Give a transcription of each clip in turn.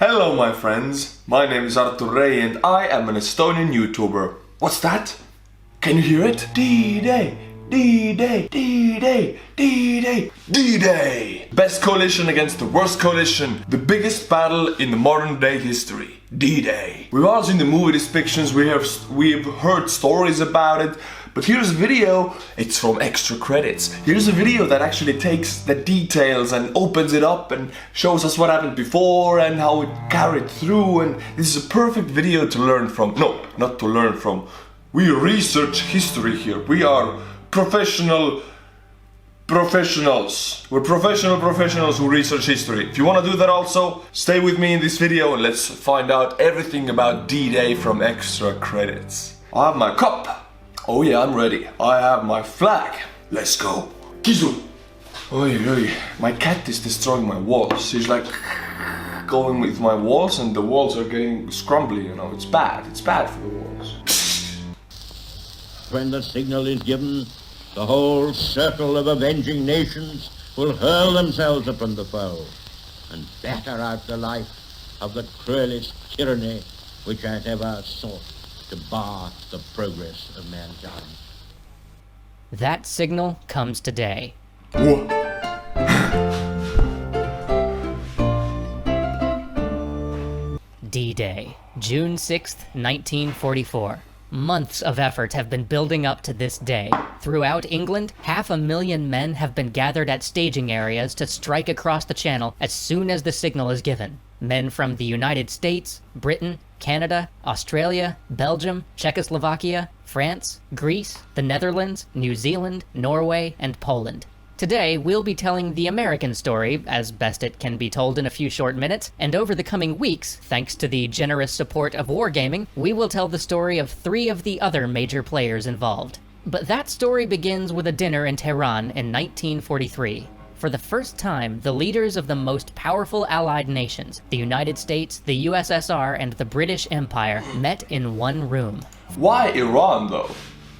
Hello my friends, my name is Artur and I am an Estonian YouTuber. What's that? Can you hear it? DDay, DDay, DDay, DDay, DDay! Best coalition against the worst coalition, the biggest battle in the modern day history, DDay. We've all seen the movie depictions, we've heard stories about it, but here's a video, it's from extra credits. Here's a video that actually takes the details and opens it up and shows us what happened before and how it carried through, and this is a perfect video to learn from. No, not to learn from. We research history here. We are professionals. We're professionals who research history. If you want to do that also, stay with me in this video and let's find out everything about D-Day from extra credits. I have my cup. Oh yeah, I'm ready. I have my flag. Let's go. Kizu. Oi, oi. My cat is destroying my walls. She's like going with my walls and the walls are getting scrumbly, you know. It's bad. It's bad for the walls. When the signal is given, the whole circle of avenging nations will hurl themselves upon the foe and batter out the life of the cruelest tyranny which hath ever sought to bar the progress of mankind. That signal comes today. D-Day, June 6th, 1944. Months of effort have been building up to this day. Throughout England, 500,000 men have been gathered at staging areas to strike across the Channel as soon as the signal is given. Men from the United States, Britain, Canada, Australia, Belgium, Czechoslovakia, France, Greece, the Netherlands, New Zealand, Norway, and Poland. Today, we'll be telling the American story, as best it can be told in a few short minutes, and over the coming weeks, thanks to the generous support of Wargaming, we will tell the story of 3 of the other major players involved. But that story begins with a dinner in Tehran in 1943. For the first time, the leaders of the most powerful allied nations, the United States, the USSR, and the British Empire, met in one room. Why Iran though?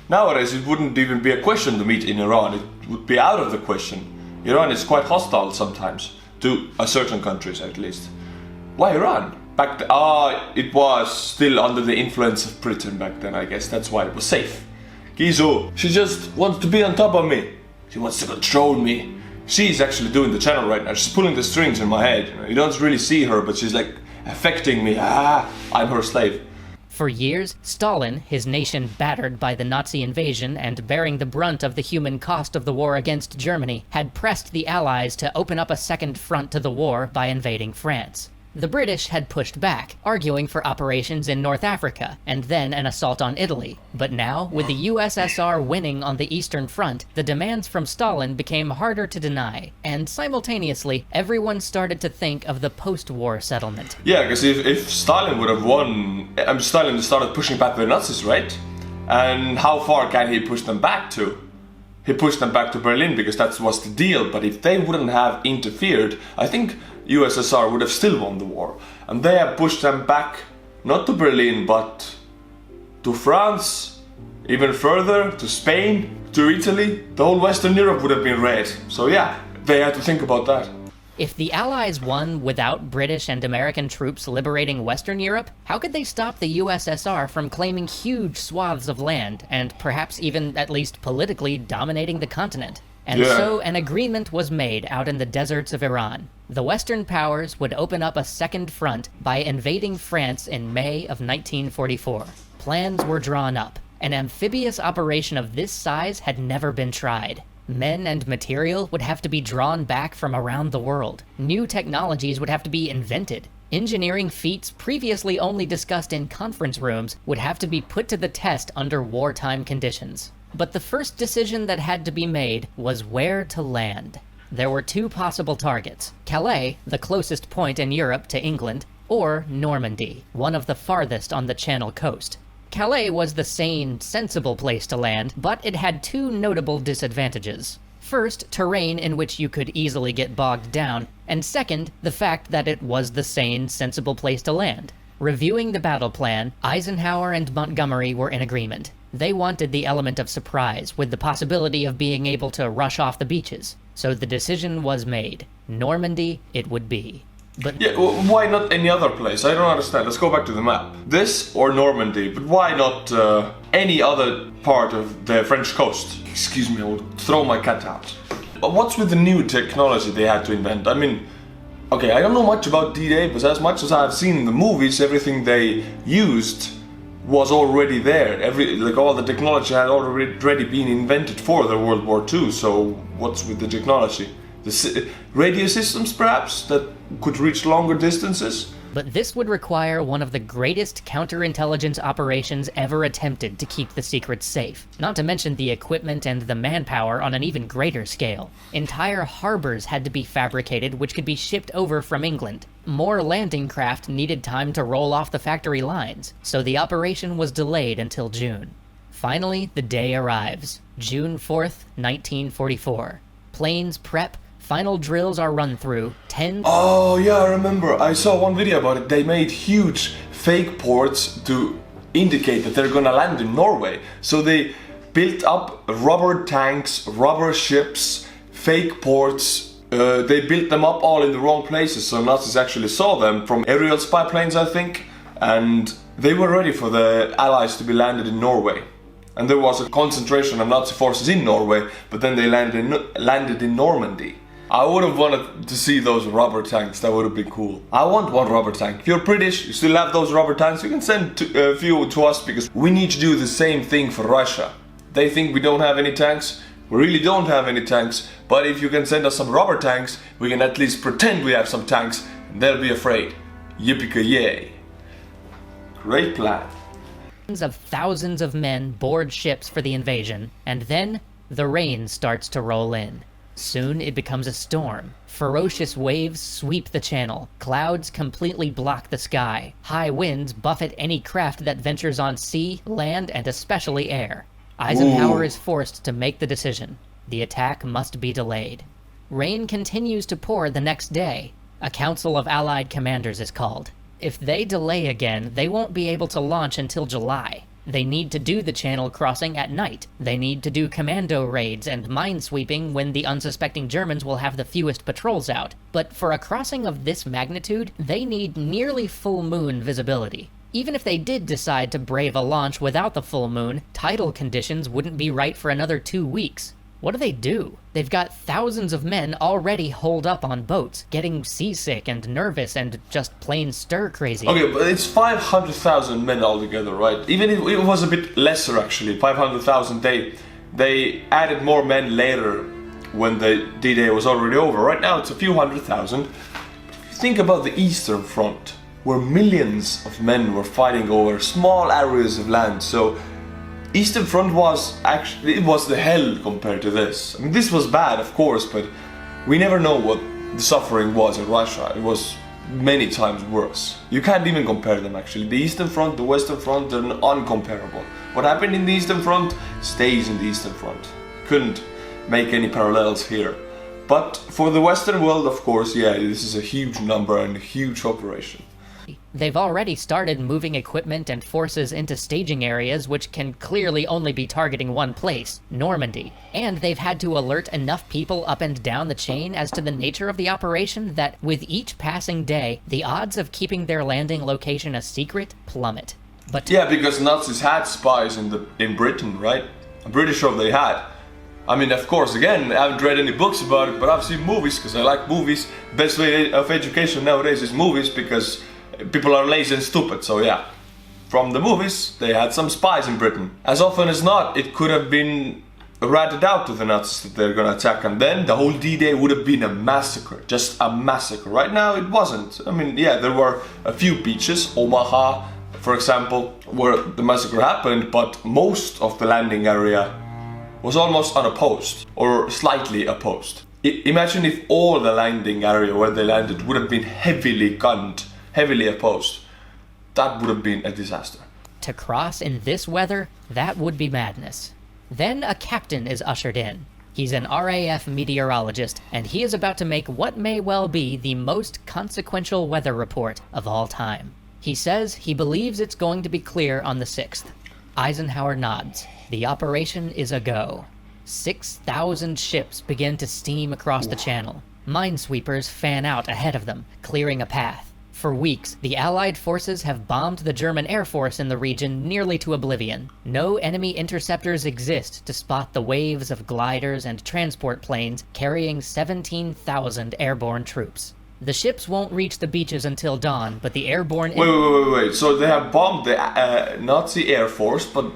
Nowadays it wouldn't even be a question to meet in Iran, it would be out of the question. Iran is quite hostile sometimes, to certain countries at least. Why Iran? It was still under the influence of Britain back then, I guess, that's why it was safe. Gizu, she just wants to be on top of me. She wants to control me. She's actually doing the channel right now, she's pulling the strings in my head. You don't really see her, but she's like affecting me. I'm her slave. For years, Stalin, his nation battered by the Nazi invasion and bearing the brunt of the human cost of the war against Germany, had pressed the Allies to open up a second front to the war by invading France. The British had pushed back, arguing for operations in North Africa, and then an assault on Italy. But now, with the USSR winning on the Eastern Front, the demands from Stalin became harder to deny, and simultaneously, everyone started to think of the post-war settlement. Yeah, because if Stalin would have won, Stalin started pushing back the Nazis, right? And how far can he push them back to? He pushed them back to Berlin because that was the deal, but if they wouldn't have interfered, I think USSR would have still won the war. And they have pushed them back, not to Berlin, but to France, even further, to Spain, to Italy. The whole Western Europe would have been red. So yeah, they had to think about that. If the Allies won without British and American troops liberating Western Europe, how could they stop the USSR from claiming huge swaths of land, and perhaps even, at least politically, dominating the continent? And so an agreement was made out in the deserts of Iran. The Western powers would open up a second front by invading France in May of 1944. Plans were drawn up. An amphibious operation of this size had never been tried. Men and material would have to be drawn back from around the world. New technologies would have to be invented. Engineering feats previously only discussed in conference rooms would have to be put to the test under wartime conditions. But the first decision that had to be made was where to land. There were 2 possible targets: Calais, the closest point in Europe to England, or Normandy, one of the farthest on the Channel coast. Calais was the sane, sensible place to land, but it had 2 notable disadvantages. First, terrain in which you could easily get bogged down, and second, the fact that it was the sane, sensible place to land. Reviewing the battle plan, Eisenhower and Montgomery were in agreement. They wanted the element of surprise, with the possibility of being able to rush off the beaches. So the decision was made. Normandy it would be. But Yeah, why not any other place? I don't understand. Let's go back to the map. This or Normandy, but why not any other part of the French coast? Excuse me, I will throw my cat out. But what's with the new technology they had to invent? I mean, okay, I don't know much about D-Day, but as much as I've seen in the movies, everything they used was already there. All the technology had already been invented for the World War II. So what's with the technology? The radio systems, perhaps, that could reach longer distances? But this would require one of the greatest counterintelligence operations ever attempted to keep the secrets safe. Not to mention the equipment and the manpower on an even greater scale. Entire harbors had to be fabricated which could be shipped over from England. More landing craft needed time to roll off the factory lines, so the operation was delayed until June. Finally, the day arrives. June 4th, 1944. Planes prep, final drills are run through, 10... Oh yeah, I remember. I saw one video about it. They made huge fake ports to indicate that they're gonna land in Norway. So they built up rubber tanks, rubber ships, fake ports. They built them up all in the wrong places, so Nazis actually saw them from aerial spy planes, I think. And they were ready for the Allies to be landed in Norway. And there was a concentration of Nazi forces in Norway, but then they landed in Normandy. I would have wanted to see those rubber tanks. That would have been cool. I want one rubber tank. If you're British, you still have those rubber tanks, you can send a few to us, because we need to do the same thing for Russia. They think we don't have any tanks. We really don't have any tanks. But if you can send us some rubber tanks, we can at least pretend we have some tanks, and they'll be afraid. Yippee-ki-yay. Great plan. Of thousands of men board ships for the invasion, and then the rain starts to roll in. Soon it becomes a storm. Ferocious waves sweep the channel. Clouds completely block the sky. High winds buffet any craft that ventures on sea, land, and especially air. Eisenhower is forced to make the decision. The attack must be delayed. Rain continues to pour the next day. A council of Allied commanders is called. If they delay again, they won't be able to launch until July. They need to do the channel crossing at night. They need to do commando raids and minesweeping when the unsuspecting Germans will have the fewest patrols out. But for a crossing of this magnitude, they need nearly full moon visibility. Even if they did decide to brave a launch without the full moon, tidal conditions wouldn't be right for another 2 weeks. What do? They've got thousands of men already holed up on boats, getting seasick and nervous and just plain stir-crazy. Okay, but it's 500,000 men altogether, right? Even if it was a bit lesser, actually, 500,000, they added more men later when the D-Day was already over. Right now it's a few 100,000. Think about the Eastern Front, where millions of men were fighting over small areas of land, so Eastern Front was actually, it was the hell compared to this. I mean, this was bad, of course, but we never know what the suffering was in Russia. It was many times worse. You can't even compare them, actually. The Eastern Front, the Western Front, they're uncomparable. What happened in the Eastern Front stays in the Eastern Front. Couldn't make any parallels here. But for the Western world, of course, yeah, this is a huge number and a huge operation. They've already started moving equipment and forces into staging areas which can clearly only be targeting one place, Normandy. And they've had to alert enough people up and down the chain as to the nature of the operation that with each passing day, the odds of keeping their landing location a secret plummet. But yeah, because Nazis had spies in Britain, right? I'm pretty sure they had. I mean, of course, again, I haven't read any books about it, but I've seen movies because I like movies. Best way of education nowadays is movies because people are lazy and stupid, so yeah. From the movies, they had some spies in Britain. As often as not, it could have been ratted out to the Nazis that they're gonna attack, and then the whole D-Day would have been a massacre. Just a massacre. Right now, it wasn't. I mean, yeah, there were a few beaches, Omaha, for example, where the massacre happened, but most of the landing area was almost unopposed, or slightly opposed. Imagine if all the landing area where they landed would have been heavily gunned, heavily opposed. That would have been a disaster. to cross in this weather, that would be madness. Then a captain is ushered in. He's an RAF meteorologist, and he is about to make what may well be the most consequential weather report of all time. He says he believes it's going to be clear on the 6th. Eisenhower nods. The operation is a go. 6,000 ships begin to steam across the channel. Minesweepers fan out ahead of them, clearing a path. For weeks, the Allied forces have bombed the German Air Force in the region nearly to oblivion. No enemy interceptors exist to spot the waves of gliders and transport planes carrying 17,000 airborne troops. The ships won't reach the beaches until dawn, but the airborne... Wait. So they have bombed the Nazi Air Force, but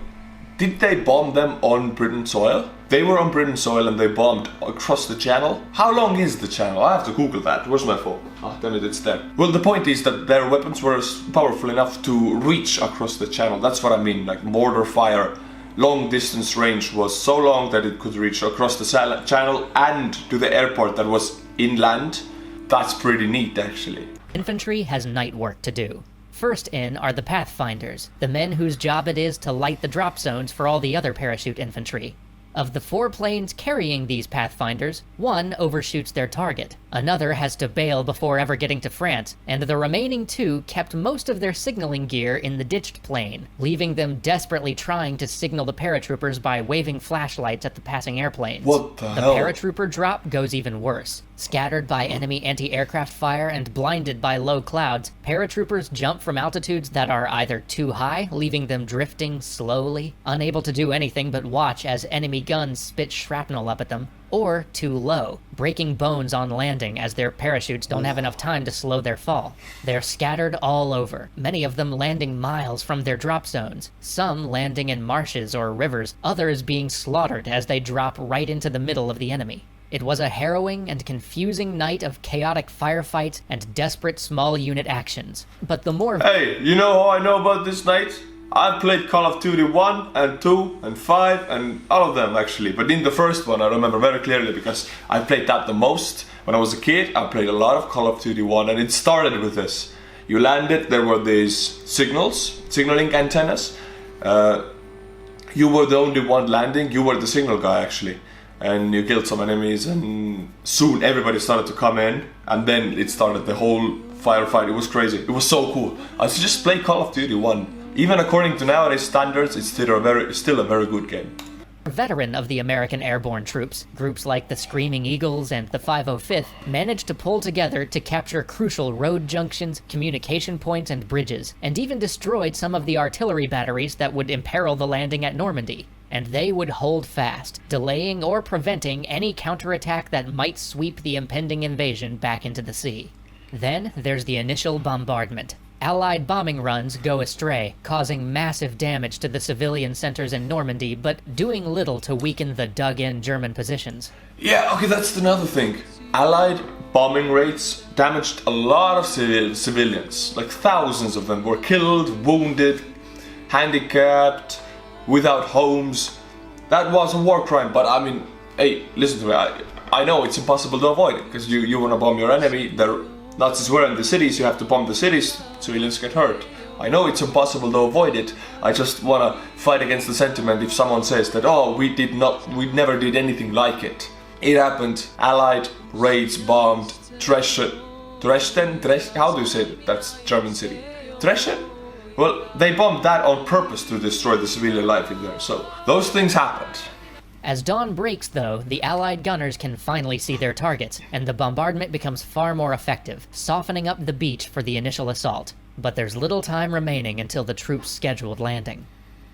did they bomb them on Britain soil? They were on Britain soil and they bombed across the channel. How long is the channel? I have to Google that. Where's my phone? Ah, damn it, it's there. Well, the point is that their weapons were powerful enough to reach across the channel. That's what I mean, like mortar fire. Long distance range was so long that it could reach across the channel and to the airport that was inland. That's pretty neat, actually. Infantry has night work to do. First in are the Pathfinders, the men whose job it is to light the drop zones for all the other parachute infantry. Of the 4 planes carrying these Pathfinders, one overshoots their target, another has to bail before ever getting to France, and the remaining 2 kept most of their signaling gear in the ditched plane, leaving them desperately trying to signal the paratroopers by waving flashlights at the passing airplanes. What the hell? The paratrooper drop goes even worse. Scattered by enemy anti-aircraft fire and blinded by low clouds, paratroopers jump from altitudes that are either too high, leaving them drifting slowly, unable to do anything but watch as enemy guns spit shrapnel up at them, or too low, breaking bones on landing as their parachutes don't have enough time to slow their fall. They're scattered all over, many of them landing miles from their drop zones, some landing in marshes or rivers, others being slaughtered as they drop right into the middle of the enemy. It was a harrowing and confusing night of chaotic firefights and desperate small unit actions. But the more... Hey, you know how I know about this night? I've played Call of Duty 1 and 2 and 5 and all of them actually. But in the first one I remember very clearly because I played that the most. When I was a kid I played a lot of Call of Duty 1 and it started with this. You landed, there were these signaling antennas. You were the only one landing, you were the signal guy actually. And you killed some enemies and soon everybody started to come in and then it started the whole firefight. It was crazy. It was so cool. I should just play Call of Duty 1. Even according to nowadays standards, it's still a very good game. Veteran of the American airborne troops, groups like the Screaming Eagles and the 505th managed to pull together to capture crucial road junctions, communication points, and bridges, and even destroyed some of the artillery batteries that would imperil the landing at Normandy. And they would hold fast, delaying or preventing any counterattack that might sweep the impending invasion back into the sea. Then there's the initial bombardment. Allied bombing runs go astray, causing massive damage to the civilian centers in Normandy, but doing little to weaken the dug-in German positions. Yeah, okay, that's another thing. Allied bombing raids damaged a lot of civilians. Like thousands of them were killed, wounded, handicapped, without homes. That was a war crime, but I mean, hey, listen to me, I know it's impossible to avoid it, because you want to bomb your enemy, the Nazis were in the cities, you have to bomb the cities, civilians get hurt. I know it's impossible to avoid it, I just want to fight against the sentiment if someone says that, oh, we never did anything like it. It happened, Allied raids bombed Dresden, how do you say it? That's German city. Dresden? Well, they bombed that on purpose to destroy the civilian life in there, so those things happened. As dawn breaks, though, the Allied gunners can finally see their targets, and the bombardment becomes far more effective, softening up the beach for the initial assault. But there's little time remaining until the troops' scheduled landing.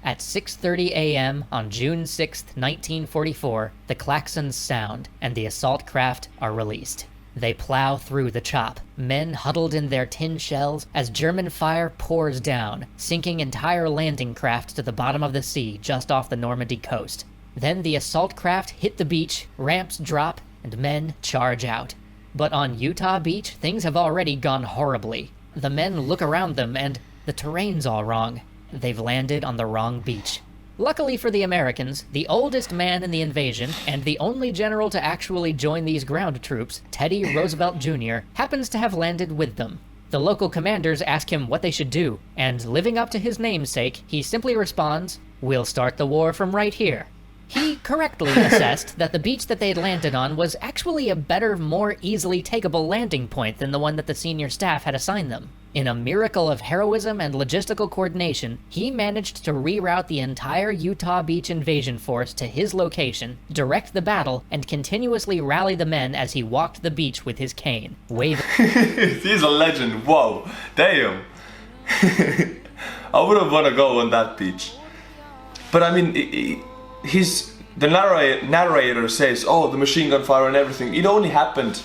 At 6:30 a.m. on June 6, 1944, the klaxons sound, and the assault craft are released. They plow through the chop, men huddled in their tin shells as German fire pours down, sinking entire landing craft to the bottom of the sea just off the Normandy coast. Then the assault craft hit the beach, ramps drop, and men charge out. But on Utah Beach, things have already gone horribly. The men look around them and the terrain's all wrong. They've landed on the wrong beach. Luckily for the Americans, the oldest man in the invasion, and the only general to actually join these ground troops, Teddy Roosevelt Jr., happens to have landed with them. The local commanders ask him what they should do, and living up to his namesake, he simply responds, "We'll start the war from right here." He correctly assessed that the beach that they'd landed on was actually a better, more easily takeable landing point than the one that the senior staff had assigned them. In a miracle of heroism and logistical coordination, he managed to reroute the entire Utah Beach invasion force to his location, direct the battle, and continuously rally the men as he walked the beach with his cane, waving. He's a legend, whoa, damn. I wouldn't want to go on that beach. But I mean, the narrator says, oh, the machine gun fire and everything. It only happened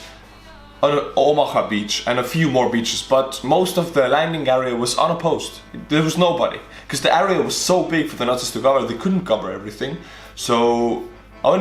on Omaha Beach and a few more beaches, but most of the landing area was unopposed. There was nobody, because the area was so big for the Nazis to cover, they couldn't cover everything. So I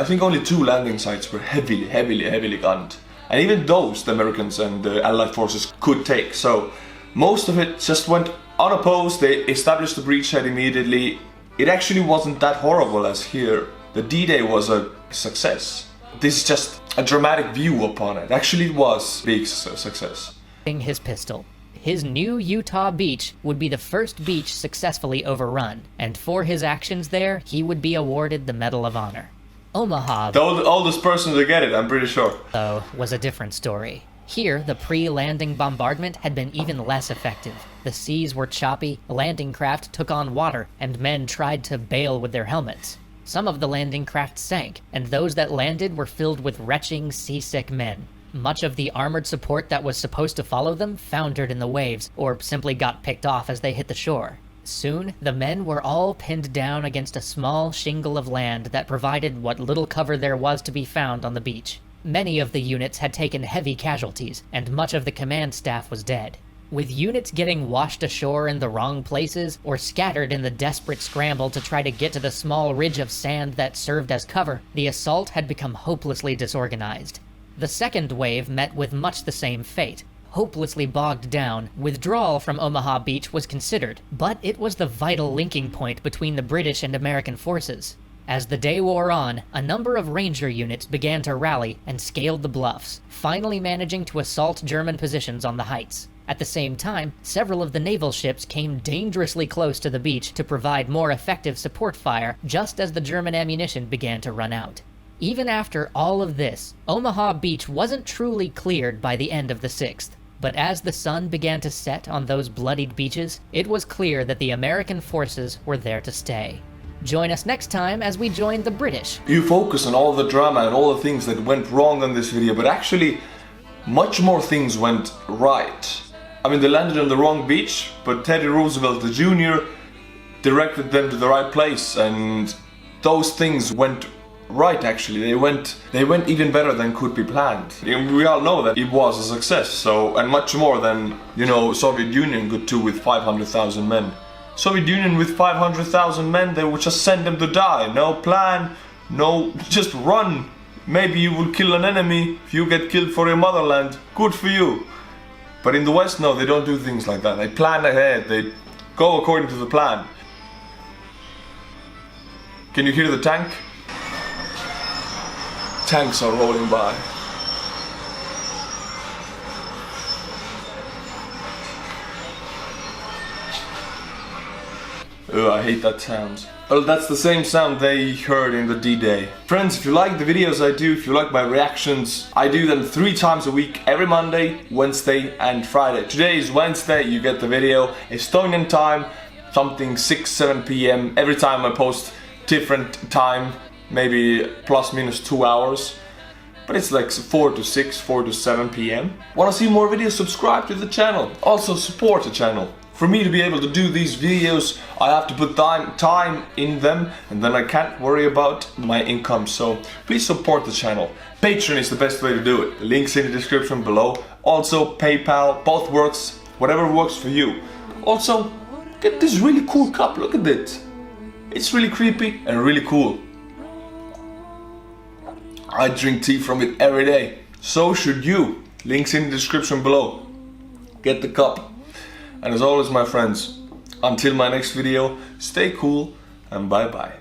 think only 2 landing sites were heavily gunned. And even those, the Americans and the Allied forces could take. So most of it just went unopposed. They established the breachhead immediately. It actually wasn't that horrible as here. The D-Day was a success. This is just a dramatic view upon it. Actually, it was a big success. His pistol. His new Utah beach would be the first beach successfully overrun, and for his actions there, he would be awarded the Medal of Honor. Omaha, the oldest person to get it, I'm pretty sure, though, was a different story. Here, the pre-landing bombardment had been even less effective. The seas were choppy, landing craft took on water, and men tried to bail with their helmets. Some of the landing craft sank, and those that landed were filled with retching, seasick men. Much of the armored support that was supposed to follow them foundered in the waves, or simply got picked off as they hit the shore. Soon, the men were all pinned down against a small shingle of land that provided what little cover there was to be found on the beach. Many of the units had taken heavy casualties, and much of the command staff was dead. With units getting washed ashore in the wrong places, or scattered in the desperate scramble to try to get to the small ridge of sand that served as cover, the assault had become hopelessly disorganized. The second wave met with much the same fate. Hopelessly bogged down, withdrawal from Omaha Beach was considered, but it was the vital linking point between the British and American forces. As the day wore on, a number of ranger units began to rally and scaled the bluffs, finally managing to assault German positions on the heights. At the same time, several of the naval ships came dangerously close to the beach to provide more effective support fire just as the German ammunition began to run out. Even after all of this, Omaha Beach wasn't truly cleared by the end of the 6th. But as the sun began to set on those bloodied beaches, it was clear that the American forces were there to stay. Join us next time as we join the British. You focus on all the drama and all the things that went wrong in this video, but actually much more things went right. I mean, they landed on the wrong beach, but Teddy Roosevelt the Jr. directed them to the right place, and those things went right. Actually, they went even better than could be planned. We all know that it was a success, so, and much more than, you know, Soviet Union could do with 500,000 men. Soviet Union with 500,000 men, they would just send them to die. No plan, no, just run. Maybe you will kill an enemy if you get killed for your motherland. Good for you. But in the West, no, they don't do things like that. They plan ahead, they go according to the plan. Can you hear the tank? Tanks are rolling by. Ugh, I hate that sound. Well, that's the same sound they heard in the D-Day. Friends, if you like the videos I do, if you like my reactions, I do them 3 times a week, every Monday, Wednesday and Friday. Today is Wednesday, you get the video, Estonian time, something 6-7 p.m. Every time I post different time, maybe plus minus 2 hours. But it's like 4 to 6, 4 to 7 p.m. Wanna see more videos? Subscribe to the channel. Also support the channel. For me to be able to do these videos, I have to put time in them, and then I can't worry about my income. So please support the channel. Patreon is the best way to do it. The link's in the description below. Also PayPal, both works, whatever works for you. Also, get this really cool cup, look at it. It's really creepy and really cool. I drink tea from it every day. So should you. Links in the description below. Get the cup. And as always, my friends, until my next video, stay cool and bye bye.